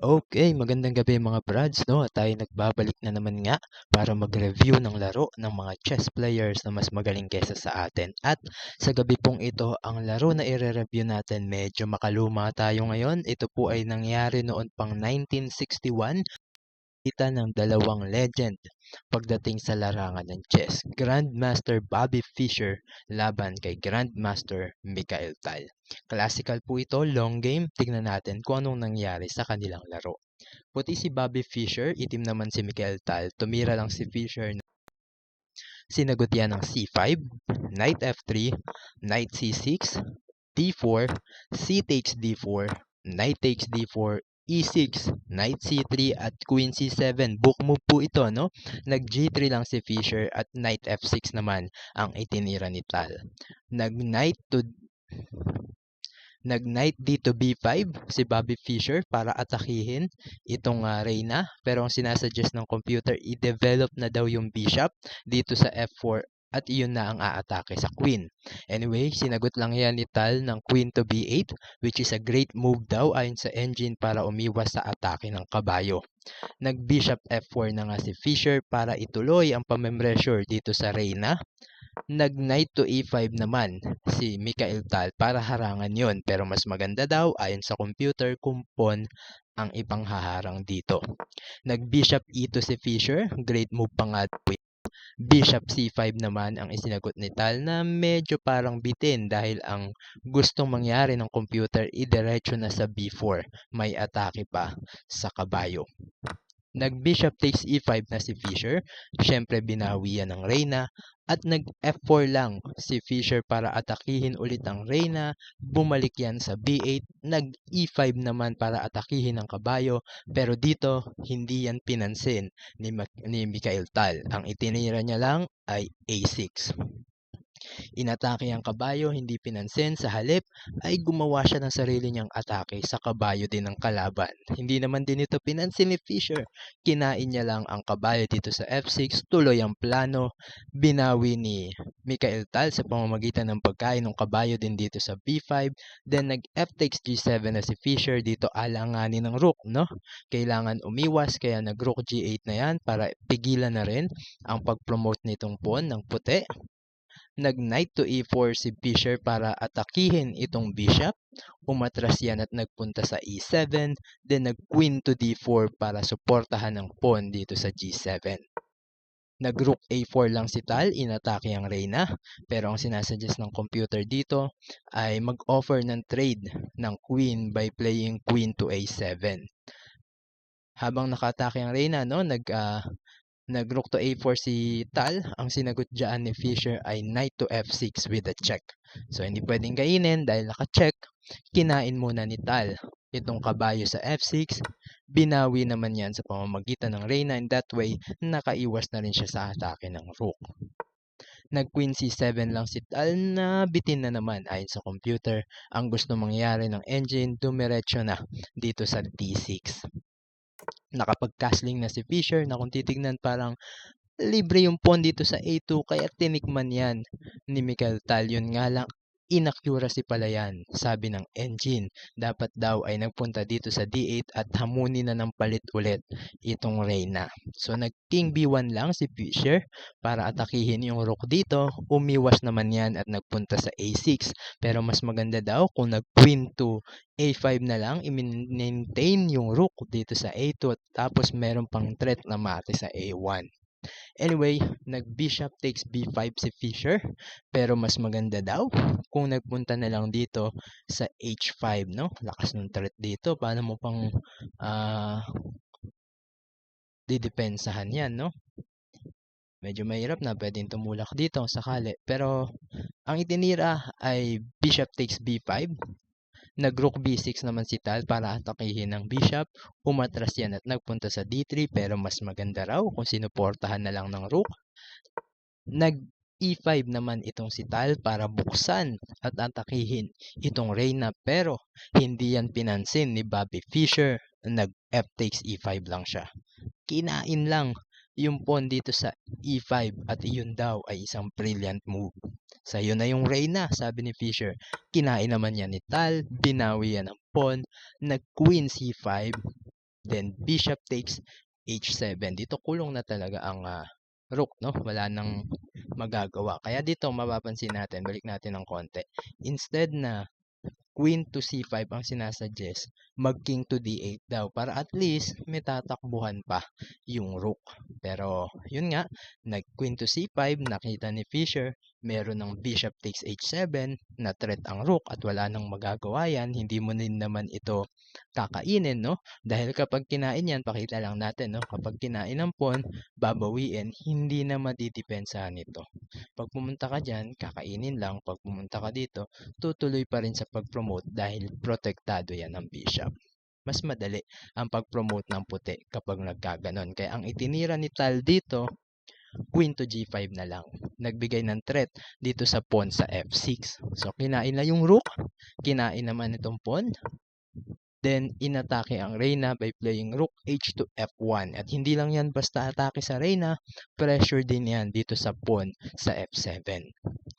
Okay, magandang gabi mga brads, 'no? At tayo nagbabalik na naman nga para mag-review ng laro ng mga chess players na mas magaling kaysa sa atin. At sa gabi pong ito, ang laro na ire-review natin medyo makaluma tayo ngayon. Ito po ay nangyari noon pang 1961, kita ng dalawang legend pagdating sa larangan ng chess. Grandmaster Bobby Fischer laban kay Grandmaster Mikhail Tal. Classical po ito, long game. Tignan natin kung anong nangyari sa kanilang laro. Puti si Bobby Fischer, itim naman si Mikhail Tal. Tumira lang si Fischer. Sinagot yan ng C5, Knight F3, Knight C6, D4, C takes D4, Knight takes D4, E6, Knight C3 at Queen C7. Book move po ito, no? Nag G3 lang si Fischer at Knight F6 naman ang itinira ni Tal. Nag-knight dito B5 si Bobby Fischer para atakihin itong Reyna. Pero ang sinasuggest ng computer, i-develop na daw yung bishop dito sa F4 at iyon na ang aatake sa queen. Anyway, sinagot lang yan ni Tal ng queen to B8, which is a great move daw ayon sa engine para umiwas sa atake ng kabayo. Nag-bishop F4 na nga si Fischer para ituloy ang pamemressure dito sa Reyna. Nag-knight to E5 naman si Mikhail Tal para harangan yon, pero mas maganda daw ayon sa computer kung pawn ang ipanghaharang dito. Nag-bishop E2 si Fischer, great move pa nga. Bishop C5 naman ang isinagot ni Tal na medyo parang bitin dahil ang gustong mangyari ng computer idiretso na sa B4, may atake pa sa kabayo. Nag-bishop takes E5 na si Fischer, syempre binawi yan ng Reyna, at nag-F4 lang si Fischer para atakihin ulit ang Reyna, bumalik yan sa B8, nag-E5 naman para atakihin ang kabayo, pero dito hindi yan pinansin ni Mikhail Tal. Ang itinira niya lang ay A6. Inatake ang kabayo, hindi pinansin, sa halip ay gumawa siya ng sarili niyang atake sa kabayo din ng kalaban. Hindi naman din ito pinansin ni Fischer, kinain niya lang ang kabayo dito sa F6, tuloy ang plano, binawi ni Mikhail Tal sa pamamagitan ng pagkain ng kabayo din dito sa B5, then nag-F takes G7 na si Fischer, dito alanganin ng rook, no? Kailangan umiwas, kaya nag-rook G8 na yan para pigilan na rin ang pag-promote nitong pawn ng puti. Nag-knight to E4 si Fischer para atakihin itong bishop. Umatras yan at nagpunta sa E7. Then nag-queen to D4 para suportahan ang pawn dito sa G7. Nag-rook A4 lang si Tal, inatake ang Reyna. Pero ang sinasuggest ng computer dito ay mag-offer ng trade ng queen by playing queen to A7. Habang nakatake ang Reyna, no, nag-rook to A4 si Tal, ang sinagot dyan ni Fischer ay knight to F6 with a check. So, hindi pwedeng kainin dahil naka-check. Kinain muna ni Tal itong kabayo sa F6. Binawi naman yan sa pamamagitan ng Reyna, and that way, nakaiwas na rin siya sa atake ng rook. Nag-queen C7 lang si Tal na bitin na naman ayon sa computer. Ang gusto mangyari ng engine, dumiretso na dito sa D6. Nakapag-castling na si Fischer na kung titignan parang libre yung pawn dito sa A2 kaya tinikman yan ni Mikhail Tal. Yun nga lang, inaccuracy pala yan, sabi ng engine. Dapat daw ay nagpunta dito sa D8 at hamunin na ng palit ulit itong Reyna. So nag-king B1 lang si Fischer para atakihin yung rook dito. Umiwas naman yan at nagpunta sa A6. Pero mas maganda daw kung nag-queen to A5 na lang, i-maintain yung rook dito sa A2 at tapos meron pang threat na mate sa A1. Anyway, nag-bishop takes B5 si Fischer, pero mas maganda daw kung nagpunta na lang dito sa H5, no? Lakas ng threat dito, paano mo pang didepensahan yan, no? Medyo mahirap na, pwedeng tumulak dito sakali. Pero ang itinira ay bishop takes B5. Nag-rook B6 naman si Tal para atakihin ng bishop. Umatras yan at nagpunta sa D3, pero mas maganda raw kung sinuportahan na lang ng rook. Nag-E5 naman itong si Tal para buksan at atakihin itong Reyna, pero hindi yan pinansin ni Bobby Fischer. Nag-F takes E5 lang siya. Kinain lang yung pawn dito sa E5 at iyon daw ay isang brilliant move. Sa'yo na yung Reyna, sabi ni Fischer. Kinain naman yan ni Tal, binawi yan ng pawn, nag-queen C5, Then bishop takes h7. Dito kulong na talaga ang rook, no? Wala nang magagawa. Kaya dito mapapansin natin, balik natin ng konti. Instead na queen to c5 ang sinasuggest, mag king to d8 daw para at least may tatakbuhan pa yung rook. Pero yun nga, nag queen to c5, nakita ni Fisher, meron ng bishop takes h7, na threat ang rook at wala nang magagawa yan, hindi mo din naman ito kakainin, no? Dahil kapag kinain yan, pakita lang natin, no? Kapag kinain ng pawn, babawiin, hindi na madidepensahan nito. Pag pumunta ka dyan, kakainin lang. Pag pumunta ka dito, tutuloy pa rin sa pag-promote dahil protektado yan ng bishop. Mas madali ang pag-promote ng puti kapag nagkaganon. Kaya ang itinira ni Tal dito, queen to g5 na lang. Nagbigay ng threat dito sa pawn sa f6. So, kinain na yung rook. Kinain naman itong pawn. Then, inatake ang reyna by playing rook h to f1. At hindi lang yan basta atake sa reyna, pressure din yan dito sa pawn sa f7.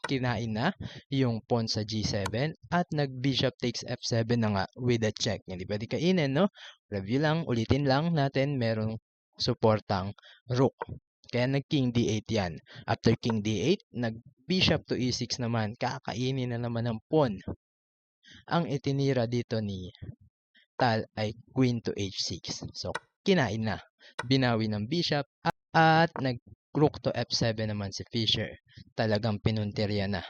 Kinain na yung pawn sa g7 at nag-bishop takes f7 na nga with a check. Hindi pwede kainin, no? Review lang, ulitin lang natin, merong suportang rook. Kaya nag-king d8 yan. After king d8, nag-bishop to e6 naman. Kakainin na naman ng pawn. Ang itinira dito ni Tal ay queen to h6. So, kinain na. Binawi ng bishop at nag-rook to f7 naman si Fisher. Talagang pinuntirya na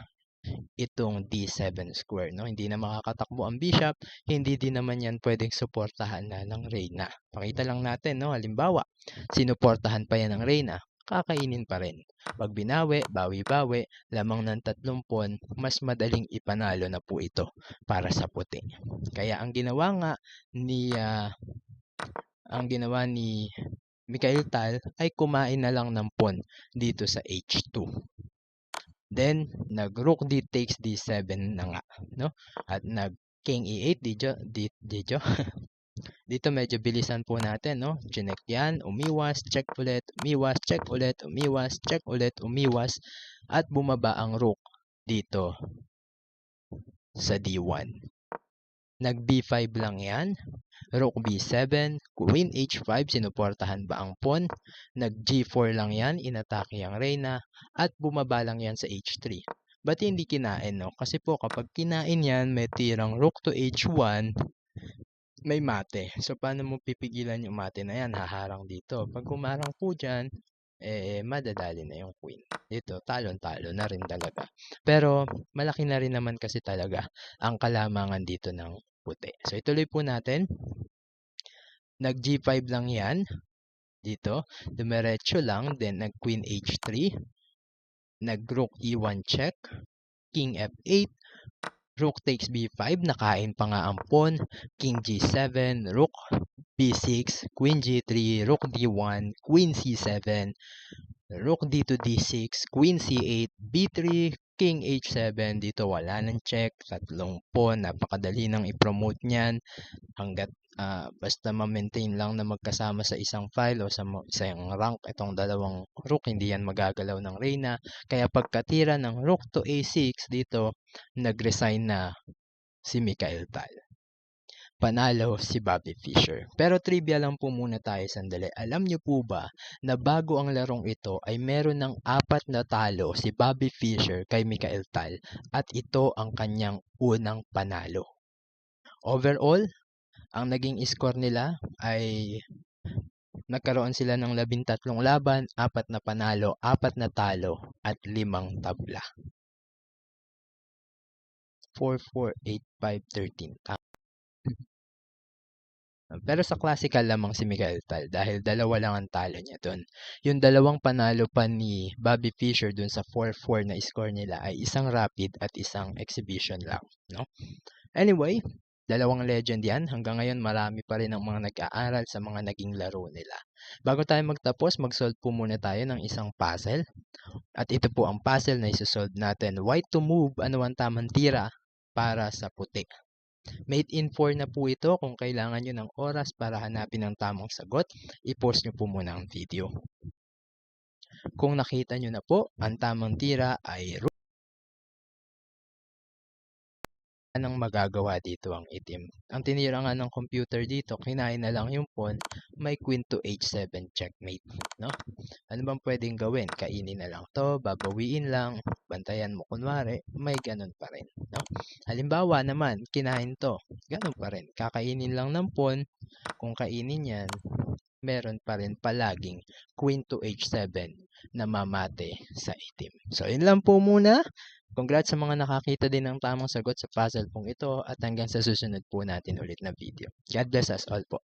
itong d7 square, no? Hindi na makakatakbo ang bishop, hindi din naman yan pwedeng suportahan na ng reyna. Pakita lang natin, no? Halimbawa, sinuportahan pa yan ng reyna, kakainin pa rin. Pag binawi, bawi-bawi, lamang ng 3 pawn, mas madaling ipanalo na po ito para sa puti. Kaya ang ginawa ni Mikhail Tal ay kumain na lang ng pawn dito sa h2. Then, nag-rook d takes d7 na nga, no? At nag-king e8, dito. Dito medyo bilisan po natin, no? Chinek yan, umiwas, check ulit, umiwas, check ulit, umiwas, check ulit, umiwas, at bumaba ang rook dito sa d1. Nag-b5 lang yan, rook b7, queen h5, sinuportahan ba ang pawn? Nag-g4 lang yan, inatake ang reyna, at bumaba lang yan sa h3. Ba't hindi kinain, no? Kasi po kapag kinain yan, may tirang rook to h1, may mate. So, paano mo pipigilan yung mate na yan? Haharang dito. Pag humarang po dyan, madadali na yung queen. Dito, talon-talo na rin talaga. Pero, malaki na rin naman kasi talaga ang kalamangan dito ng puti. So, ituloy po natin. Nag-g5 lang yan. Dito, dumiretso lang. Then, nag-queen h3. Nag-rook e1 check. King f8. Rook takes b5, nakain pa nga ang pawn, king g7, rook b6, queen g3, rook d1, queen c7, rook d2 d6, queen c8, b3, king h7. Dito wala ng check, 3 pawn, napakadali nang i-promote niyan hanggat basta ma-maintain lang na magkasama sa isang file o sa isang rank itong dalawang rook, hindi yan magagalaw ng reyna. Kaya pagkatira ng rook to a6 dito, nag-resign na si Mikhail Tal. Panalo si Bobby Fischer. Pero trivia lang po muna tayo sandali. Alam niyo po ba na bago ang larong ito ay meron ng 4 na talo si Bobby Fischer kay Mikhail Tal at ito ang kanyang unang panalo. Overall, ang naging score nila ay nagkaroon sila ng 13 laban, 4 na panalo, 4 na talo, at 5 tabla. 4, 4, 8, 5, 13. Pero sa classical lamang si Miguel Tal dahil 2 lang ang talo niya doon. Yung 2 panalo pa ni Bobby Fischer doon sa 4-4 na score nila ay isang rapid at isang exhibition lang, no? Anyway, 2 legend yan. Hanggang ngayon marami pa rin ang mga nag-aaral sa mga naging laro nila. Bago tayo magtapos, mag-solve po muna tayo ng isang puzzle. At ito po ang puzzle na isosolve natin. White to move, ano ang tamang tira para sa puti. Made in 4 na po ito. Kung kailangan nyo ng oras para hanapin ang tamang sagot, i-pause nyo po muna ang video. Kung nakita nyo na po, ang tamang tira ay Anong magagawa dito ang itim? Ang tinira nga ng computer dito, kinain na lang yung pawn, may queen to h7 checkmate, no? Ano bang pwedeng gawin? Kainin na lang to, babawiin lang, bantayan mo kunwari, may ganun pa rin, no? Halimbawa naman, kinain to, ganun pa rin, kakainin lang ng pawn, kung kainin yan, meron pa rin palaging queen to h7 na mamate sa itim. So, yun lang po muna. Congrats sa mga nakakita din ng tamang sagot sa puzzle pong ito at hanggang sa susunod po natin ulit na video. God bless us all po.